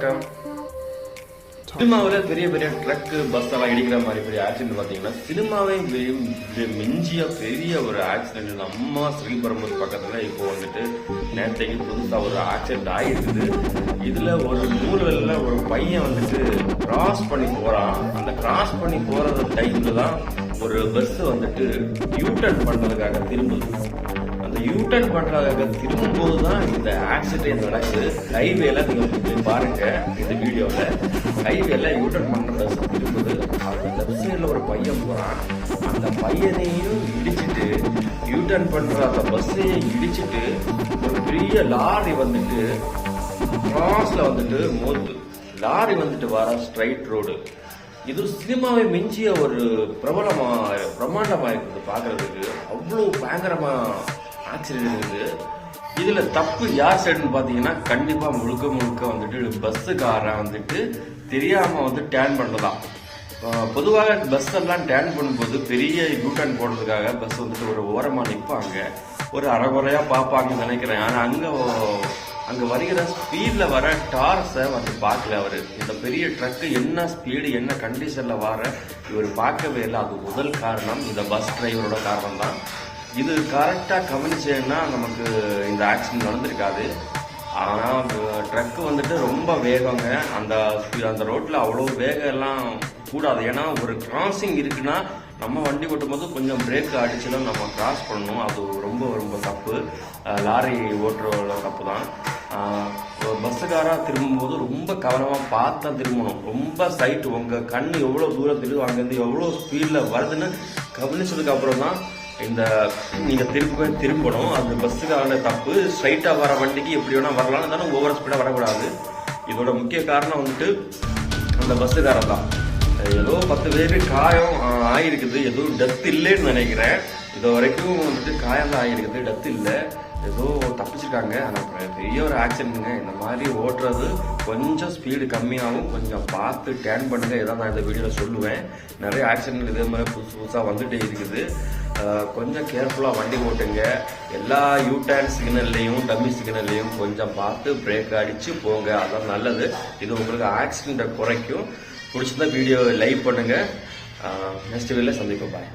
வணக்கம். சினிமாவில் பெரிய பெரிய ட்ரக்கு பஸ் எல்லாம் இடிக்கிற மாதிரி பெரிய ஆக்சிடென்ட் பார்த்தீங்கன்னா சினிமாவே மிஞ்சிய பெரிய ஒரு ஆக்சிடென்ட் நம்ம ஸ்ரீபெரும்புதூர் பக்கத்தில் இப்போ வந்துட்டு நேற்றைக்கு புதுசாக ஒரு ஆக்சிடென்ட் ஆகிருக்குது. இதில் ஒரு மூலையில் ஒரு பையன் வந்துட்டு கிராஸ் பண்ணி போகிறான். அந்த கிராஸ் பண்ணி போகிற டைமில் தான் ஒரு பஸ் வந்துட்டு யூட்டர்ன் பண்ணுறதுக்காக திரும்புது. அந்த யூட்டர்ன் பண்றதுக்காக திரும்பும்போது தான் இந்த ஆக்சிடென்ட் நடக்குது. ஹைவேல நீங்க பாருங்க, இந்த வீடியோல ஹைவேல யூட்டர்ன் பண்ற பஸ் திரும்புது. அந்த லெஃப்ட் சைட்ல ஒரு பையன் போறான். அந்த பையனையும் இடிச்சிட்டு யூட்டர்ன் பண்ற அந்த பஸ்ஸையும் இடிச்சிட்டு ஒரு பெரிய லாரி வந்துட்டு கிராஸ்ல வந்துட்டு மோது. லாரி வந்துட்டு வர ஸ்ட்ரைட் ரோடு. இது சினிமாவை மிஞ்சிய ஒரு பிரமாண்டமா இருக்குது பாக்குறதுக்கு. அவ்வளவு பயங்கரமா ஆக்சிடென்ட் இருக்குது. இதுல தப்பு யார் சைடுன்னு பாத்தீங்கன்னா கண்டிப்பா முழுக்க வந்துட்டு பஸ்ஸுக்காரன் வந்துட்டு தெரியாம வந்து டேர்ன் பண்ணலாம். பொதுவாக பஸ் எல்லாம் டேர்ன் பண்ணும்போது பெரிய யூட்டர்ன் போடுறதுக்காக பஸ் வந்துட்டு ஒரு ஓரமா நிற்பாங்க, ஒரு அரைகுறையா பார்ப்பாங்கன்னு நினைக்கிறேன். ஆனா அங்க வருகிற ஸ்பீட்ல வர டார்ஸை வந்து பார்க்கல அவரு. இந்த பெரிய ட்ரக்கு என்ன ஸ்பீடு என்ன கண்டிஷன்ல வர இவர் பார்க்கவே இல்லை. அது முதல் காரணம். இந்த பஸ் டிரைவரோட காரணம் தான். இது கரெக்டாக கவனிச்சேன்னா நமக்கு இந்த ஆக்சிடென்ட் நடந்திருக்காது. ஆனால் ட்ரக்கு வந்துட்டு ரொம்ப வேகங்க. அந்த ரோட்டில் அவ்வளோ வேகம் எல்லாம் கூடாது. ஏன்னா ஒரு கிராசிங் இருக்குன்னா நம்ம வண்டி ஓட்டும்போது கொஞ்சம் பிரேக் அடிச்சுலாம் நம்ம கிராஸ் பண்ணணும். அது ரொம்ப தப்பு. லாரி ஓட்டுற தப்பு தான். பஸ்ஸுக்காரா திரும்பும்போது ரொம்ப கவனமாக பார்த்து தான் திரும்பணும். ரொம்ப சைட்டு உங்கள் கண் எவ்வளோ தூரம் தெரியுது, அங்கேருந்து எவ்வளோ ஸ்பீடில் வருதுன்னு கவனிச்சதுக்கு அப்புறம் தான் நீங்க திரும்பணும். அது பஸ்ஸுக்கான தப்பு. ஸ்ட்ரைட்டா வர வண்டிக்கு எப்படி வேணா வரலாம், இருந்தாலும் ஓவர் ஸ்பீடா வரக்கூடாது. இதோட முக்கிய காரணம் வந்துட்டு அந்த பஸ்ஸுக்காரன் தான். ஏதோ 10 பேரு காயம் ஆயிருக்குது. எதுவும் டெத் இல்லைன்னு நினைக்கிறேன். இது வரைக்கும் வந்துட்டு காயம் தான் ஆயிருக்குது, டெத் இல்லை. ஏதோ தப்பிச்சிருக்காங்க. ஆனால் பெரிய ஒரு ஆக்சிடென்ட்டுங்க. இந்த மாதிரி ஓட்டுறது கொஞ்சம் ஸ்பீடு கம்மியாகவும் கொஞ்சம் பார்த்து டேர்ன் பண்ணுங்க. இதான் நான் இந்த வீடியோவில் சொல்லுவேன். நிறைய ஆக்சிடென்ட் இதே மாதிரி புதுசாக வந்துட்டே இருக்குது. கொஞ்சம் கேர்ஃபுல்லாக வண்டி ஓட்டுங்க. எல்லா யூட்டர்ன் சிக்னல்லையும் டம்மி சிக்னல்லையும் கொஞ்சம் பார்த்து பிரேக் அடித்து போங்க. அதான் நல்லது. இது உங்களுக்கு ஆக்சிடென்ட்டை குறைக்கும். பிடிச்சிருந்தா வீடியோ லைக் பண்ணுங்கள். நெக்ஸ்ட் வீடியோவில் சந்திப்போம். பாய்.